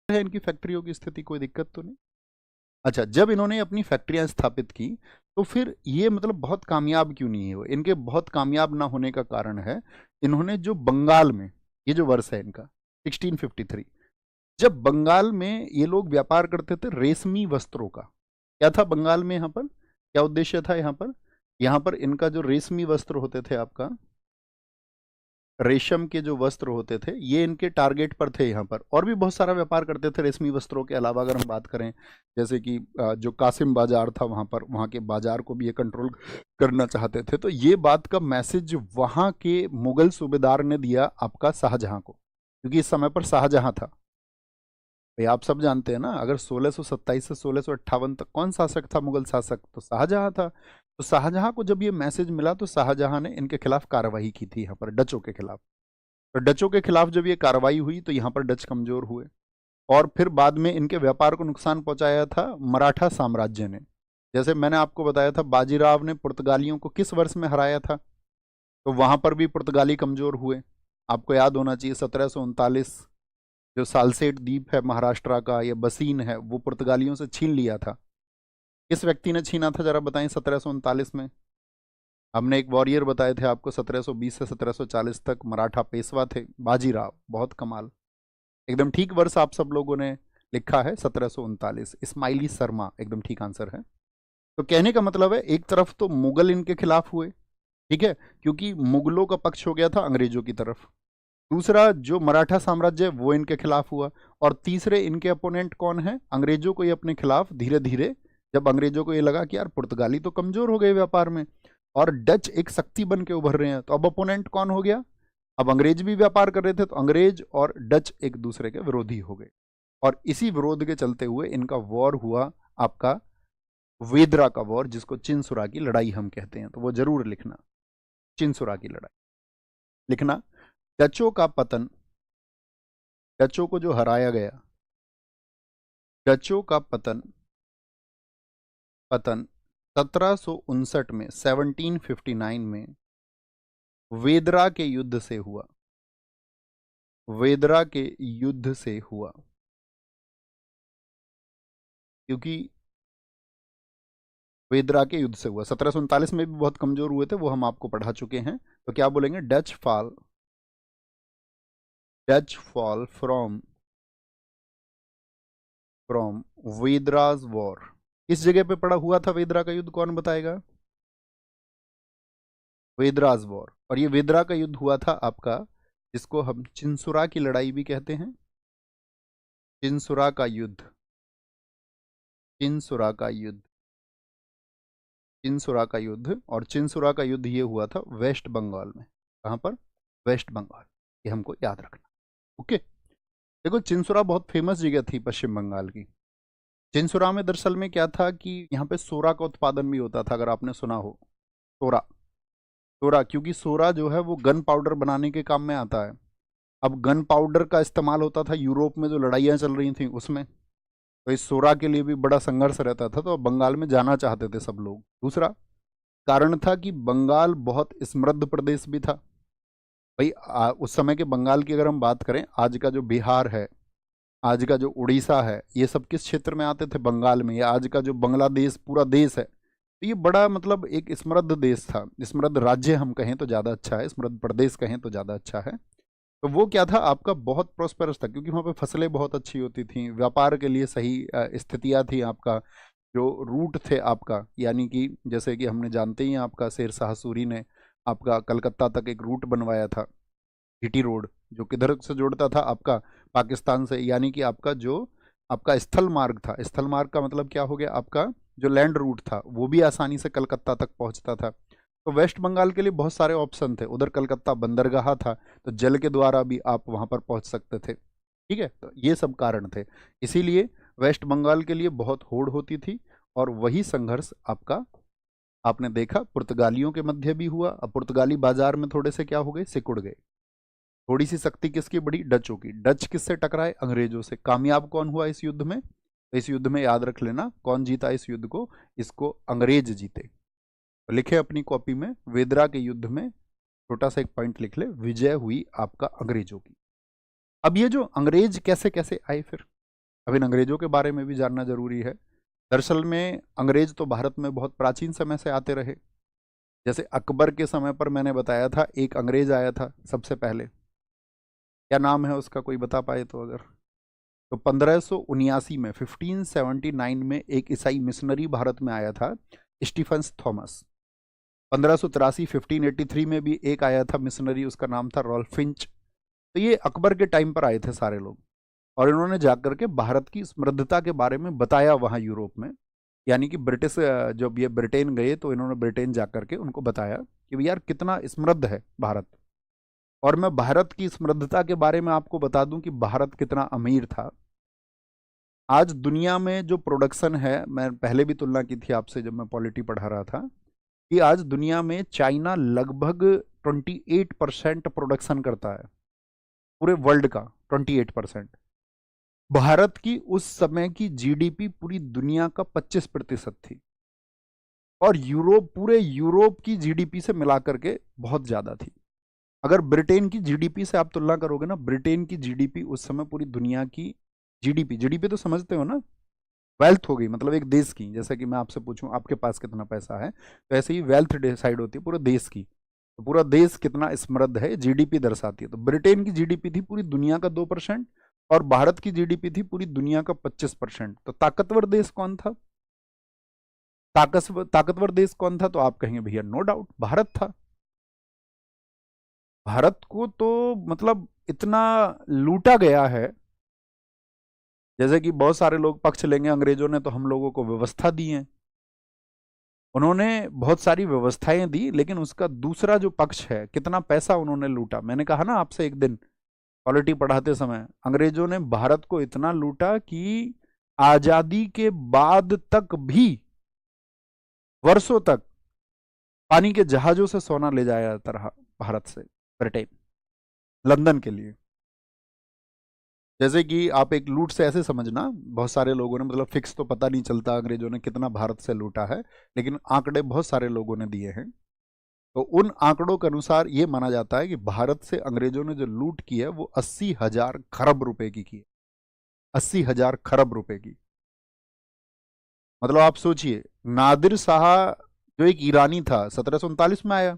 है इनकी फैक्ट्रियों की स्थिति, कोई दिक्कत तो नहीं। अच्छा, जब इन्होंने अपनी फैक्ट्रियां स्थापित की तो फिर ये मतलब बहुत कामयाब क्यों नहीं है वो? इनके बहुत कामयाब ना होने का कारण है, इन्होंने जो बंगाल में, ये जो वर्ष है इनका 1653, जब बंगाल में ये लोग व्यापार करते थे रेशमी वस्त्रों का। क्या था बंगाल में, यहाँ पर क्या उद्देश्य था? यहाँ पर इनका जो रेशमी वस्त्र होते थे आपका, रेशम के जो वस्त्र होते थे, ये इनके टारगेट पर थे। यहाँ पर और भी बहुत सारा व्यापार करते थे रेशमी वस्त्रों के अलावा। अगर हम बात करें जैसे कि जो कासिम बाजार था वहाँ पर, वहाँ के बाजार को भी ये कंट्रोल करना चाहते थे। तो ये बात का मैसेज वहाँ के मुगल सूबेदार ने दिया आपका शाहजहां को, क्योंकि इस समय पर शाहजहां था। भाई आप सब जानते हैं ना, अगर 1627 से 1658 तक कौन शासक था मुगल शासक? तो शाहजहां था। तो शाहजहां को जब ये मैसेज मिला तो शाहजहां ने इनके खिलाफ कार्रवाई की थी, यहाँ पर डचों के खिलाफ। तो डचों के खिलाफ जब ये कार्रवाई हुई तो यहाँ पर डच कमजोर हुए, और फिर बाद में इनके व्यापार को नुकसान पहुंचाया था मराठा साम्राज्य ने। जैसे मैंने आपको बताया था, बाजीराव ने पुर्तगालियों को किस वर्ष में हराया था, तो वहां पर भी पुर्तगाली कमजोर हुए। आपको याद होना चाहिए 1739, जो सालसेट द्वीप है महाराष्ट्र का, या बसीन है, वो पुर्तगालियों से छीन लिया था। किस व्यक्ति ने छीना था जरा बताएं 1739 में? हमने एक वॉरियर बताए थे आपको, 1720 से 1740 तक मराठा पेशवा थे, बाजीराव। बहुत कमाल, एकदम ठीक वर्ष आप सब लोगों ने लिखा है 1739। इस्माइली शर्मा एकदम ठीक आंसर है। तो कहने का मतलब है, एक तरफ तो मुगल इनके खिलाफ हुए, ठीक है, क्योंकि मुगलों का पक्ष हो गया था अंग्रेजों की तरफ। दूसरा जो मराठा साम्राज्य वो इनके खिलाफ हुआ, और तीसरे इनके अपोनेंट कौन है? अंग्रेजों को ये अपने खिलाफ धीरे धीरे, जब अंग्रेजों को ये लगा कि यार पुर्तगाली तो कमजोर हो गए व्यापार में और डच एक शक्ति बन के उभर रहे हैं, तो अब अपोनेंट कौन हो गया? अब अंग्रेज भी व्यापार कर रहे थे, तो अंग्रेज और डच एक दूसरे के विरोधी हो गए। और इसी विरोध के चलते हुए इनका वॉर हुआ आपका, वेदरा का वॉर, जिसको चिनसुरा की लड़ाई हम कहते हैं। तो वो जरूर लिखना, चिनसुरा की लड़ाई लिखना। डचों का पतन, डचों को जो हराया गया, डचों का पतन पतन 1759 में, 1759 में वेदरा के युद्ध से हुआ। वेदरा के युद्ध से हुआ, क्योंकि वेदरा के युद्ध से हुआ। 1739 में भी बहुत कमजोर हुए थे, वो हम आपको पढ़ा चुके हैं। तो क्या बोलेंगे? Dutch fall, Dutch fall from from Vedraj war. किस जगह पे पड़ा हुआ था वेदरा का युद्ध, कौन बताएगा? वेदराज वॉर। और ये वेदरा का युद्ध हुआ था आपका, जिसको हम चिनसुरा की लड़ाई भी कहते हैं। चिनसुरा का युद्ध, चिनसुरा का युद्ध, चिनसुरा का युद्ध। और चिनसुरा का युद्ध ये हुआ था वेस्ट बंगाल में। कहाँ पर? वेस्ट बंगाल। ये हमको याद रखना। ओके, देखो चिनसुरा बहुत फेमस जगह थी पश्चिम बंगाल की। चिनसुरा में दरअसल में क्या था कि यहाँ पे सोरा का उत्पादन भी होता था, अगर आपने सुना हो। सोरा, सोरा, क्योंकि सोरा जो है वो गन पाउडर बनाने के काम में आता है। अब गन पाउडर का इस्तेमाल होता था यूरोप में जो लड़ाइयाँ चल रही थी उसमें, तो इस सोरा के लिए भी बड़ा संघर्ष रहता था, तो बंगाल में जाना चाहते थे सब लोग। दूसरा कारण था कि बंगाल बहुत समृद्ध प्रदेश भी था। भाई उस समय के बंगाल की अगर हम बात करें, आज का जो बिहार है, आज का जो उड़ीसा है, ये सब किस क्षेत्र में आते थे? बंगाल में। या आज का जो बांग्लादेश पूरा देश है, तो ये बड़ा मतलब एक समृद्ध देश था। समृद्ध राज्य हम कहें तो ज़्यादा अच्छा है, समृद्ध प्रदेश कहें तो ज़्यादा अच्छा है। तो वो क्या था आपका, बहुत प्रोस्पेरस था, क्योंकि वहाँ पे फसलें बहुत अच्छी होती थी, व्यापार के लिए सही स्थितियाँ थी। आपका जो रूट थे आपका, यानी कि जैसे कि हमने जानते ही हैं, आपका शेर शाह सूरी ने आपका कलकत्ता तक एक रूट बनवाया था, जीटी रोड, जो किधर से जोड़ता था आपका, पाकिस्तान से। यानी कि आपका जो आपका स्थल मार्ग था, स्थल मार्ग का मतलब क्या हो गया, आपका जो लैंड रूट था वो भी आसानी से कलकत्ता तक पहुंचता था। तो वेस्ट बंगाल के लिए बहुत सारे ऑप्शन थे। उधर कलकत्ता बंदरगाह था, तो जल के द्वारा भी आप वहां पर पहुंच सकते थे। ठीक है, तो ये सब कारण थे, इसीलिए वेस्ट बंगाल के लिए बहुत होड़ होती थी। और वही संघर्ष आपका आपने देखा पुर्तगालियों के मध्य भी हुआ। अब पुर्तगाली बाजार में थोड़े से क्या हो गए, सिकुड़ गए। थोड़ी सी शक्ति किसकी बढ़ी? डचों की। डच किससे टकराए? अंग्रेजों से। कामयाब कौन हुआ इस युद्ध में? तो इस युद्ध में याद रख लेना कौन जीता इस युद्ध को, इसको अंग्रेज जीते। लिखे अपनी कॉपी में, वेदरा के युद्ध में छोटा सा एक पॉइंट लिख ले, विजय हुई आपका अंग्रेजों की। अब ये जो अंग्रेज कैसे कैसे आए फिर, अब इन अंग्रेजों के बारे में भी जानना जरूरी है। दरअसल में अंग्रेज तो भारत में बहुत प्राचीन समय से आते रहे। जैसे अकबर के समय पर मैंने बताया था एक अंग्रेज आया था सबसे पहले, क्या नाम है उसका, कोई बता पाए तो अगर। तो 1579 में 1579 में एक ईसाई मिशनरी भारत में आया था, स्टीफन थॉमस। 1583 1583 में भी एक आया था मिशनरी, उसका नाम था रॉल्फ फिंच। तो ये अकबर के टाइम पर आए थे सारे लोग, और इन्होंने जाकर के भारत की समृद्धता के बारे में बताया वहाँ यूरोप में। यानी कि ब्रिटिश जब ये ब्रिटेन गए तो इन्होंने ब्रिटेन जाकर के उनको बताया कि भई यार कितना समृद्ध है भारत। और मैं भारत की समृद्धता के बारे में आपको बता दूं कि भारत कितना अमीर था। आज दुनिया में जो प्रोडक्शन है, मैं पहले भी तुलना की थी आपसे जब मैं पॉलिटी पढ़ा रहा था, कि आज दुनिया में चाइना लगभग 28% प्रोडक्शन करता है पूरे वर्ल्ड का, 28%। भारत की उस समय की जीडीपी पूरी दुनिया का 25% थी, और यूरोप, पूरे यूरोप की जीडीपी से मिलाकर के बहुत ज्यादा थी। अगर ब्रिटेन की जीडीपी से आप तुलना करोगे ना, ब्रिटेन की जीडीपी उस समय पूरी दुनिया की जीडीपी, जीडीपी तो समझते हो ना, वेल्थ हो गई, मतलब एक देश की। जैसे कि मैं आपसे पूछूं आपके पास कितना पैसा है, तो ऐसे ही वेल्थ डिसाइड होती है पूरे देश की। तो पूरा देश कितना समृद्ध है जीडीपी दर्शाती है। तो ब्रिटेन की जीडीपी थी पूरी दुनिया का 2%, और भारत की जीडीपी थी पूरी दुनिया का 25%। तो ताकतवर देश कौन था, ताकतवर देश कौन था, तो आप कहेंगे भैया नो डाउट भारत था। भारत को तो मतलब इतना लूटा गया है। जैसे कि बहुत सारे लोग पक्ष लेंगे, अंग्रेजों ने तो हम लोगों को व्यवस्था दी है, उन्होंने बहुत सारी व्यवस्थाएं दी, लेकिन उसका दूसरा जो पक्ष है, कितना पैसा उन्होंने लूटा। मैंने कहा ना आपसे एक दिन पॉलिटी पढ़ाते समय, अंग्रेजों ने भारत को इतना लूटा कि आजादी के बाद तक भी वर्षों तक पानी के जहाजों से सोना ले जाया जाता रहा भारत से ब्रिटेन, लंदन के लिए। जैसे कि आप एक लूट से ऐसे समझना, बहुत सारे लोगों ने, मतलब फिक्स तो पता नहीं चलता अंग्रेजों ने कितना भारत से लूटा है, लेकिन आंकड़े बहुत सारे लोगों ने दिए हैं। तो उन आंकड़ों के अनुसार ये माना जाता है कि भारत से अंग्रेजों ने जो लूट की है वो 80,000 खरब रुपए की है। 80,000 खरब रुपए की, मतलब आप सोचिए, नादिर शाह जो एक ईरानी था 1739 में आया,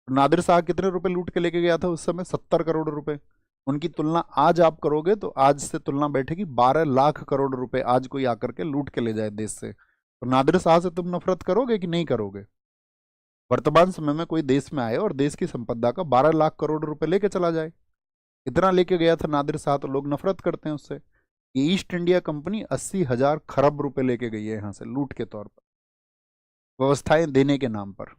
नादिर शाह कितने रुपए लूट के लेके गया था उस समय, 70 करोड़ रुपए। उनकी तुलना आज आप करोगे तो आज से तुलना बैठेगी 12 लाख करोड़ रुपए आज कोई आकर के लूट के ले जाए देश से। तो नादिर शाह से तुम नफरत करोगे कि नहीं करोगे? वर्तमान समय में कोई देश में आए और देश की संपदा का 12 लाख करोड़ रुपए लेके चला जाए, इतना लेके गया था नादिर शाह, तो लोग नफरत करते हैं उससे। ये ईस्ट इंडिया कंपनी 80,000 खरब रुपए लेके गई है यहाँ से लूट के तौर पर, व्यवस्थाएं देने के नाम पर।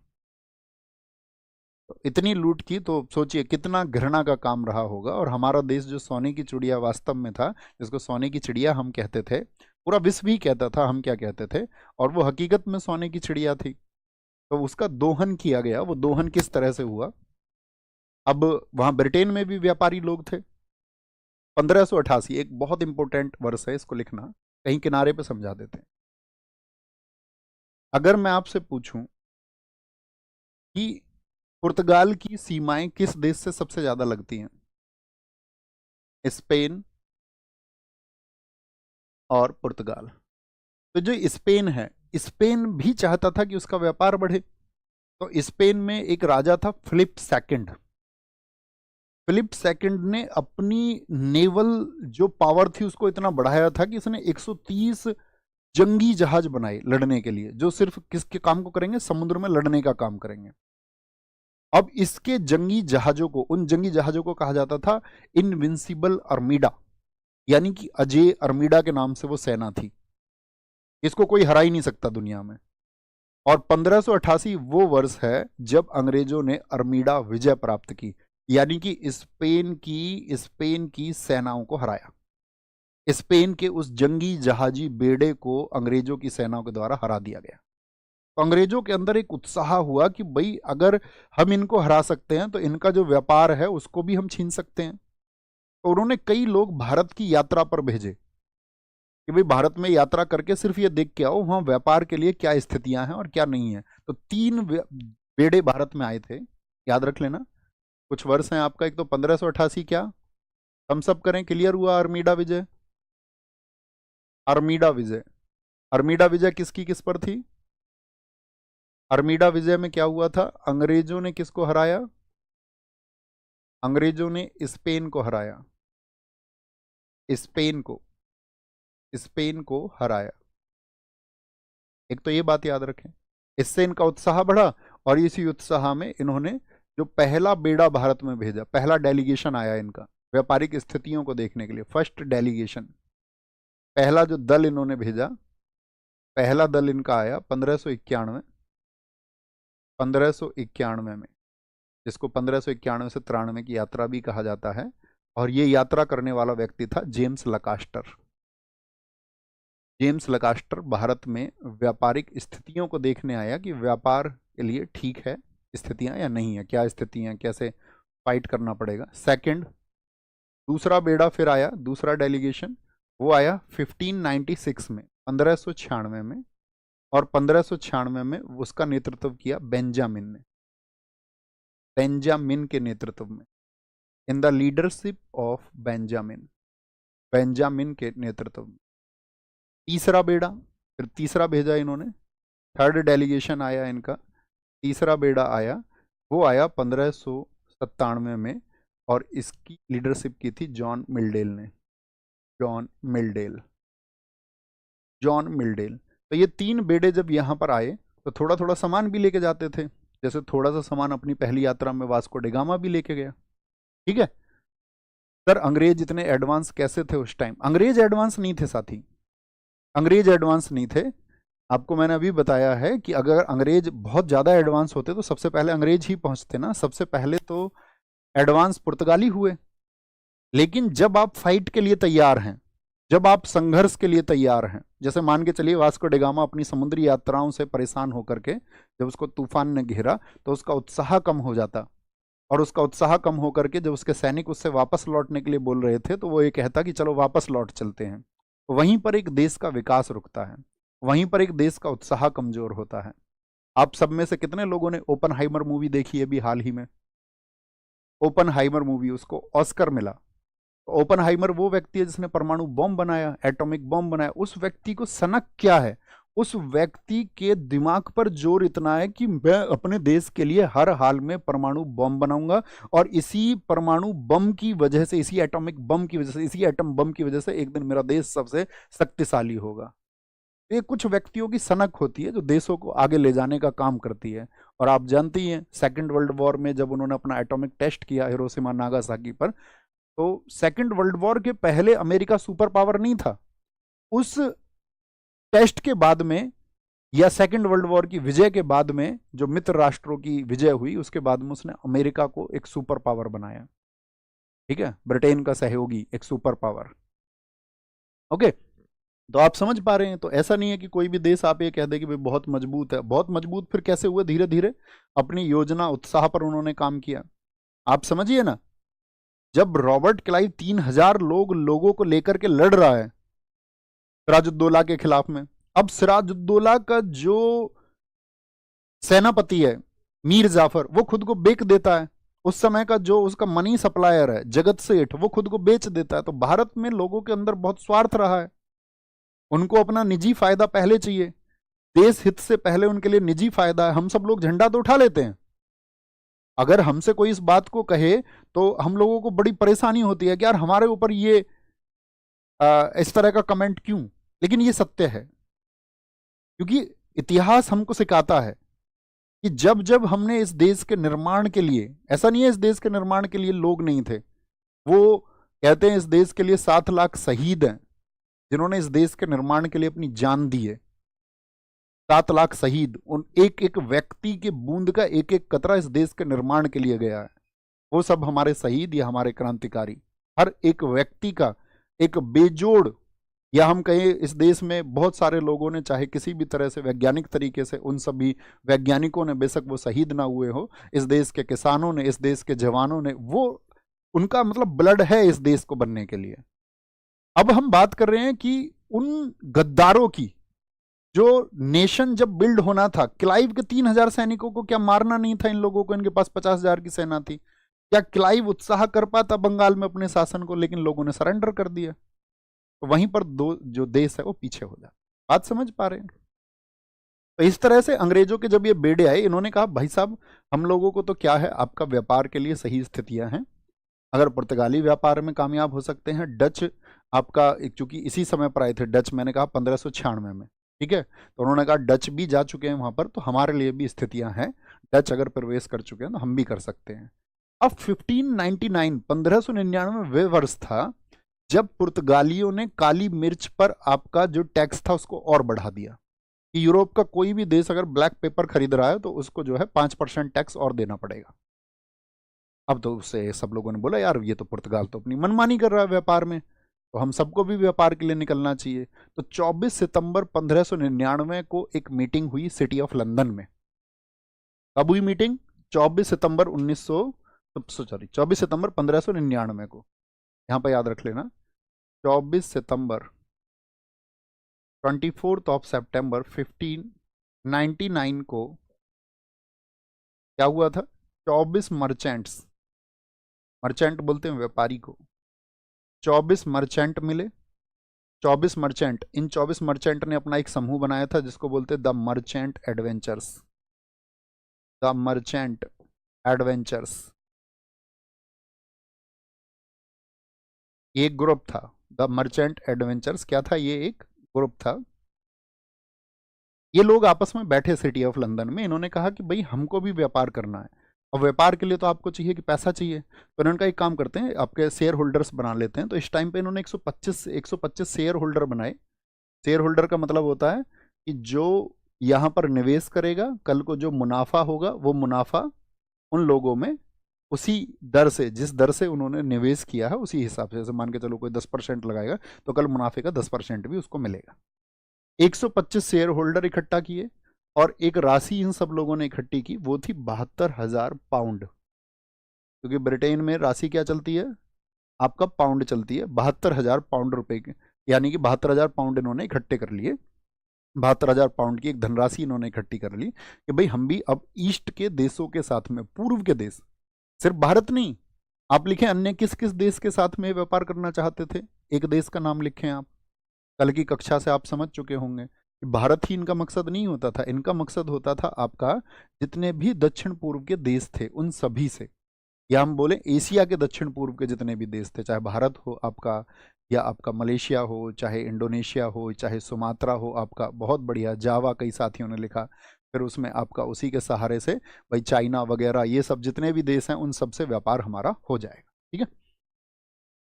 तो इतनी लूट की, तो सोचिए कितना घृणा का काम रहा होगा। और हमारा देश जो सोने की चिड़िया वास्तव में था, जिसको सोने की चिड़िया हम कहते थे, पूरा विश्व ही कहता था हम क्या कहते थे, और वो हकीकत में सोने की चिड़िया थी। तो उसका दोहन किया गया। वो दोहन किस तरह से हुआ? अब वहां ब्रिटेन में भी व्यापारी लोग थे। 1588 एक बहुत इंपॉर्टेंट वर्ष है, इसको लिखना, कहीं किनारे पे समझा देते हैं। अगर मैं आपसे पूछूं कि पुर्तगाल की सीमाएं किस देश से सबसे ज्यादा लगती हैं, स्पेन और पुर्तगाल। तो जो स्पेन है, स्पेन भी चाहता था कि उसका व्यापार बढ़े। तो स्पेन में एक राजा था फिलिप सेकंड। फिलिप सेकंड ने अपनी नेवल जो पावर थी उसको इतना बढ़ाया था कि उसने 130 जंगी जहाज बनाए लड़ने के लिए, जो सिर्फ किसके काम को करेंगे, समुद्र में लड़ने का काम करेंगे। अब इसके जंगी जहाजों को, उन जंगी जहाजों को कहा जाता था इनविंसिबल अर्मीडा, यानी कि अजय अर्मीडा के नाम से वो सेना थी, इसको कोई हरा ही नहीं सकता दुनिया में। और 1588 वो वर्ष है जब अंग्रेजों ने अर्मीडा विजय प्राप्त की, यानी कि स्पेन की सेनाओं को हराया। स्पेन के उस जंगी जहाजी बेड़े को अंग्रेजों की सेनाओं के द्वारा हरा दिया गया। तो अंग्रेजों के अंदर एक उत्साह हुआ कि भाई अगर हम इनको हरा सकते हैं तो इनका जो व्यापार है उसको भी हम छीन सकते हैं। तो उन्होंने कई लोग भारत की यात्रा पर भेजे कि भाई भारत में यात्रा करके सिर्फ ये देख के आओ वहां व्यापार के लिए क्या स्थितियां हैं और क्या नहीं है। तो 3 बेड़े भारत में आए थे, याद रख लेना। कुछ वर्ष हैं आपका, एक तो 1588, क्या हम सब करें, क्लियर हुआ अर्मीडा विजय। अर्मीडा विजय। अर्मीडा विजय किसकी किस पर थी? अर्मीडा विजय में क्या हुआ था? अंग्रेजों ने किसको हराया? अंग्रेजों ने स्पेन को हराया। स्पेन को हराया। एक तो ये बात याद रखें, इससे इनका उत्साह बढ़ा और इसी उत्साह में इन्होंने जो पहला बेड़ा भारत में भेजा, पहला डेलीगेशन आया इनका व्यापारिक स्थितियों को देखने के लिए, फर्स्ट डेलीगेशन, पहला जो दल इन्होंने भेजा, पहला दल इनका आया 1591 में, जिसको 1591 से 93 की यात्रा भी कहा जाता है। और ये यात्रा करने वाला व्यक्ति था जेम्स लकास्टर। जेम्स लकास्टर भारत में व्यापारिक स्थितियों को देखने आया कि व्यापार के लिए ठीक है स्थितियां या नहीं है, क्या स्थितियां, कैसे फाइट करना पड़ेगा। सेकंड, दूसरा बेड़ा फिर आया, दूसरा डेलीगेशन, वो आया 1596 में, 1596 में, और 1596 में उसका नेतृत्व किया बेंजामिन ने, बेंजामिन के नेतृत्व में, in the leadership of Benjamin, Benjamin के नेतृत्व में। तीसरा बेड़ा, फिर तीसरा भेजा इन्होंने, थर्ड डेलीगेशन आया इनका, तीसरा बेड़ा आया, वो आया 1597 में, और इसकी लीडरशिप की थी जॉन मिल्डेल ने, जॉन मिल्डेल। तो ये तीन बेड़े जब यहाँ पर आए तो थोड़ा थोड़ा सामान भी लेके जाते थे, जैसे थोड़ा सा सामान अपनी पहली यात्रा में वास्को डी गामा भी लेके गया। ठीक है सर, अंग्रेज इतने एडवांस कैसे थे उस टाइम? अंग्रेज एडवांस नहीं थे साथी, अंग्रेज एडवांस नहीं थे। आपको मैंने अभी बताया है कि अगर अंग्रेज बहुत ज़्यादा एडवांस होते तो सबसे पहले अंग्रेज ही पहुंचते ना, सबसे पहले तो एडवांस पुर्तगाली हुए। लेकिन जब आप फाइट के लिए तैयार हैं, जब आप संघर्ष के लिए तैयार हैं, जैसे मान के चलिए वास्को डी गामा अपनी समुद्री यात्राओं से परेशान होकर के जब उसको तूफान ने घेरा तो उसका उत्साह कम हो जाता, और उसका उत्साह कम होकर के जब उसके सैनिक उससे वापस लौटने के लिए बोल रहे थे तो वो ये कहता कि चलो वापस लौट चलते हैं। वहीं पर एक देश का विकास रुकता है, वहीं पर एक देश का उत्साह कमजोर होता है। आप सब में से कितने लोगों ने ओपनहाइमर मूवी देखी है अभी हाल ही में? ओपनहाइमर मूवी, उसको ऑस्कर मिला। ओपनहाइमर वो व्यक्ति है जिसने परमाणु बॉम्ब बनाया, एटॉमिक बॉम्ब बनाया। उस व्यक्ति को सनक क्या है? उस व्यक्ति के दिमाग पर जोर इतना है कि मैं अपने देश के लिए हर हाल में परमाणु बम बनाऊंगा, और इसी परमाणु बम की वजह से, इसी एटॉमिक बम की वजह से, इसी एटम बम की वजह से एक दिन मेरा देश सबसे शक्तिशाली होगा। ये कुछ व्यक्तियों की सनक होती है जो देशों को आगे ले जाने का काम करती है। और आप जानते ही हैं सेकेंड वर्ल्ड वॉर में जब उन्होंने अपना एटॉमिक टेस्ट किया हिरोशिमा नागासाकी पर, तो सेकेंड वर्ल्ड वॉर के पहले अमेरिका सुपर पावर नहीं था। उस टेस्ट के बाद में, या सेकेंड वर्ल्ड वॉर की विजय के बाद में, जो मित्र राष्ट्रों की विजय हुई उसके बाद में उसने अमेरिका को एक सुपर पावर बनाया। ठीक है, ब्रिटेन का सहयोगी एक सुपर पावर। ओके, तो आप समझ पा रहे हैं। तो ऐसा नहीं है कि कोई भी देश आप ये कह दे कि भाई बहुत मजबूत है। बहुत मजबूत फिर कैसे हुए? धीरे धीरे अपनी योजना उत्साह पर उन्होंने काम किया। आप समझिए ना, जब रॉबर्ट क्लाइव 3000 लोगों को लेकर के लड़ रहा है सिराजुद्दौला के खिलाफ में, अब सिराजुद्दौला का जो सेनापति है मीर जाफर, वो खुद को बेच देता है। उस समय का जो उसका मनी सप्लायर है जगत सेठ, वो खुद को बेच देता है। तो भारत में लोगों के अंदर बहुत स्वार्थ रहा है, उनको अपना निजी फायदा पहले चाहिए, देश हित से पहले उनके लिए निजी फायदा है। हम सब लोग झंडा तो उठा लेते हैं, अगर हमसे कोई इस बात को कहे तो हम लोगों को बड़ी परेशानी होती है कि यार हमारे ऊपर ये इस तरह का कमेंट क्यों। लेकिन ये सत्य है, क्योंकि इतिहास हमको सिखाता है कि जब जब हमने इस देश के निर्माण के लिए, ऐसा नहीं है इस देश के निर्माण के लिए लोग नहीं थे, वो कहते हैं इस देश के लिए 7 लाख शहीद हैं जिन्होंने इस देश के निर्माण के लिए अपनी जान दी है। 7 लाख शहीद, उन एक एक व्यक्ति के बूंद का एक एक कतरा इस देश के निर्माण के लिए गया है। वो सब हमारे शहीद या हमारे क्रांतिकारी, हर एक व्यक्ति का एक बेजोड़, या हम कहें इस देश में बहुत सारे लोगों ने, चाहे किसी भी तरह से वैज्ञानिक तरीके से, उन सभी वैज्ञानिकों ने, बेशक वो शहीद ना हुए हो, इस देश के किसानों ने, इस देश के जवानों ने, वो उनका मतलब ब्लड है इस देश को बनने के लिए। अब हम बात कर रहे हैं कि उन गद्दारों की, जो नेशन जब बिल्ड होना था, क्लाइव के 3000 सैनिकों को क्या मारना नहीं था इन लोगों को? इनके पास 50,000 की सेना थी। क्या क्लाइव उत्साह कर पाता बंगाल में अपने शासन को? लेकिन लोगों ने सरेंडर कर दिया। तो वहीं पर दो जो देश है वो पीछे हो जाए। बात समझ पा रहे हैं? तो इस तरह से अंग्रेजों के जब ये बेड़े आए, इन्होंने कहा भाई साहब हम लोगों को तो क्या है, आपका व्यापार के लिए सही स्थितियां हैं, अगर पुर्तगाली व्यापार में कामयाब हो सकते हैं, डच आपका चूंकि इसी समय पर आए थे डच, मैंने कहा 1596 में, ठीक है, तो उन्होंने कहा डच भी जा चुके हैं वहां पर, तो हमारे लिए भी स्थितियां हैं, डच अगर प्रवेश कर चुके हैं तो हम भी कर सकते हैं। अब 1599 1599 वे वर्ष था जब पुर्तगालियों ने काली मिर्च पर आपका जो टैक्स था उसको और बढ़ा दिया, कि यूरोप का कोई भी देश अगर ब्लैक पेपर खरीद रहा है तो उसको जो है 5% टैक्स और देना पड़ेगा। अब तो उससे सब लोगों ने बोला यार ये तो पुर्तगाल तो अपनी मनमानी कर रहा है व्यापार में, तो हम सबको भी व्यापार के लिए निकलना चाहिए। तो 24 सितंबर 1599 को एक मीटिंग हुई सिटी ऑफ लंदन में। कब हुई मीटिंग? 24 सितंबर 1900 सॉरी 24 सितंबर 1599 को, यहाँ पर याद रख लेना। 24 सितंबर 24 ऑफ सितंबर 1599 को क्या हुआ था? 24 मर्चेंट्स, मर्चेंट बोलते हैं व्यापारी को, 24 मर्चेंट मिले। 24 मर्चेंट, इन 24 मर्चेंट ने अपना एक समूह बनाया था जिसको बोलते the merchant adventures, the merchant adventures. एक ग्रुप था द मर्चेंट एडवेंचर्स, क्या था ये? एक ग्रुप था। ये लोग आपस में बैठे सिटी ऑफ लंदन में, इन्होंने कहा कि भाई हमको भी व्यापार करना है, और व्यापार के लिए तो आपको चाहिए कि पैसा चाहिए, तो इन्होंने कहा एक काम करते हैं आपके शेयर होल्डर्स बना लेते हैं। तो इस टाइम पे इन्होंने 125 शेयर होल्डर बनाए। शेयर होल्डर का मतलब होता है कि जो यहाँ पर निवेश करेगा, कल को जो मुनाफा होगा वो मुनाफा उन लोगों में उसी दर से, जिस दर से उन्होंने निवेश किया है उसी हिसाब से, जैसे मान के चलो कोई 10% लगाएगा तो कल मुनाफे का 10% भी उसको मिलेगा। 125 शेयर होल्डर इकट्ठा किए और एक राशि इन सब लोगों ने इकट्ठी की, वो थी 72,000 पाउंड, क्योंकि ब्रिटेन में राशि क्या चलती है? आपका पाउंड चलती है। 72,000 पाउंड रुपए के, यानी कि 72,000 पाउंड इन्होंने इकट्ठे कर लिए। 72,000 पाउंड की एक धनराशि इन्होंने इकट्ठी कर ली कि भाई हम भी अब ईस्ट के देशों के साथ में, पूर्व के देश, सिर्फ भारत नहीं, आप लिखें अन्य किस किस देश के साथ में व्यापार करना चाहते थे, एक देश का नाम लिखें आप। कल की कक्षा से आप समझ चुके होंगे कि भारत ही इनका मकसद नहीं होता था, इनका मकसद होता था आपका जितने भी दक्षिण पूर्व के देश थे उन सभी से, या हम बोले एशिया के दक्षिण पूर्व के जितने भी देश थे, चाहे भारत हो आपका, या आपका मलेशिया हो, चाहे इंडोनेशिया हो, चाहे सुमात्रा हो आपका, बहुत बढ़िया, जावा कई साथियों ने लिखा, फिर उसमें आपका उसी के सहारे से भाई चाइना वगैरह, ये सब जितने भी देश हैं उन सब से व्यापार हमारा हो जाएगा, ठीक है।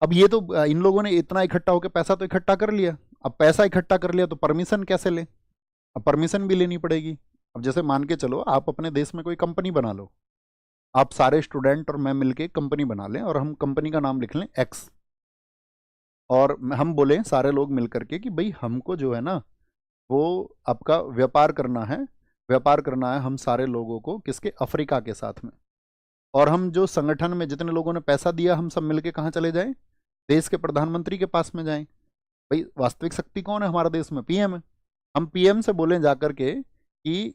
अब ये तो इन लोगों ने इतना इकट्ठा होकर पैसा तो इकट्ठा कर लिया, अब पैसा इकट्ठा कर लिया तो परमिशन कैसे ले? अब परमिशन भी लेनी पड़ेगी। अब जैसे मान के चलो आप अपने देश में कोई कंपनी बना लो, आप सारे स्टूडेंट और मैं मिलके कंपनी बना लें और हम कंपनी का नाम लिख लें एक्स, और हम बोले सारे लोग मिल करके कि भाई हमको जो है ना वो आपका व्यापार करना है, व्यापार करना है हम सारे लोगों को, किसके? अफ्रीका के साथ में। और हम जो संगठन में जितने लोगों ने पैसा दिया हम सब मिलके कहाँ चले जाएं? देश के प्रधानमंत्री के पास में जाएं। भाई वास्तविक शक्ति कौन है हमारे देश में? पीएम है। हम पीएम से बोलें जाकर के कि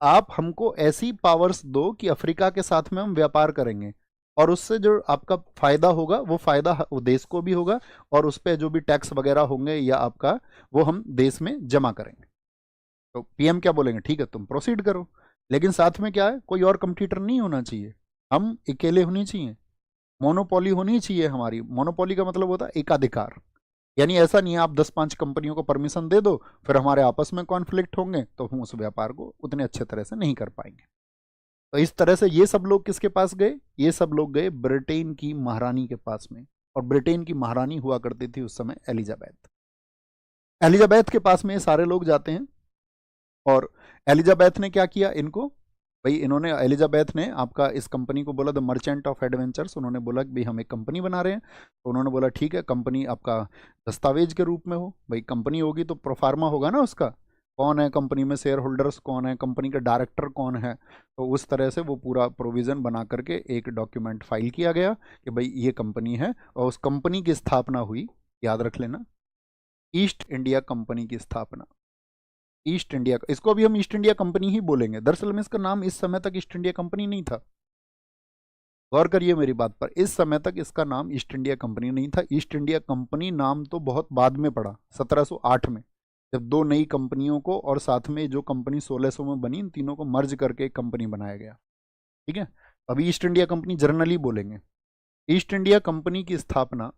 आप हमको ऐसी पावर्स दो कि अफ्रीका के साथ में हम व्यापार करेंगे, और उससे जो आपका फायदा होगा वो फायदा वो देश को भी होगा, और उस पर जो भी टैक्स वगैरह होंगे या आपका, वो हम देश में जमा करेंगे। तो पीएम क्या बोलेंगे? ठीक है तुम प्रोसीड करो, लेकिन साथ में क्या है, कोई और कंपटीटर नहीं होना चाहिए, हम अकेले होनी चाहिए, मोनोपोली होनी चाहिए हमारी। मोनोपोली का मतलब होता है एकाधिकार, यानी ऐसा नहीं है आप 10-5 कंपनियों को परमिशन दे दो फिर हमारे आपस में कॉन्फ्लिक्ट होंगे तो हम उस व्यापार को उतने अच्छे तरह से नहीं कर पाएंगे। तो इस तरह से ये सब लोग किसके पास गए? ये सब लोग गए ब्रिटेन की महारानी के पास में, और ब्रिटेन की महारानी हुआ करती थी उस समय एलिजाबेथ। एलिजाबेथ के पास में ये सारे लोग जाते हैं, और एलिजाबेथ ने क्या किया इनको, भाई इन्होंने, एलिजाबेथ ने आपका इस कंपनी को बोला द मर्चेंट ऑफ एडवेंचर्स, उन्होंने बोला कि भाई हम एक कंपनी बना रहे हैं, तो उन्होंने बोला ठीक है कंपनी आपका दस्तावेज के रूप में हो, भाई कंपनी होगी तो प्रोफार्मा होगा ना उसका, कौन है कंपनी में शेयर होल्डर्स, कौन है कंपनी का डायरेक्टर, कौन है, तो उस तरह से वो पूरा प्रोविज़न बना करके एक डॉक्यूमेंट फाइल किया गया कि भाई ये कंपनी है, और उस कंपनी की स्थापना हुई, याद रख लेना, ईस्ट इंडिया कंपनी की स्थापना। ईस्ट इंडिया, इसको भी हम ईस्ट इंडिया कंपनी ही बोलेंगे, दरअसल में इसका नाम इस समय तक ईस्ट इंडिया कंपनी नहीं था, गौर करिए मेरी बात पर, इस समय तक इसका नाम ईस्ट इंडिया कंपनी नहीं था। ईस्ट इंडिया कंपनी नाम तो बहुत बाद में पड़ा, 1708 में, जब दो नई कंपनियों को और साथ में जो कंपनी 1600 में बनी, इन तीनों को मर्ज करके एक कंपनी बनाया गया। ठीक है, अभी ईस्ट इंडिया कंपनी जर्नली बोलेंगे। ईस्ट इंडिया कंपनी की स्थापना,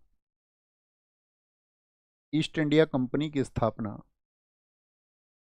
ईस्ट इंडिया कंपनी की स्थापना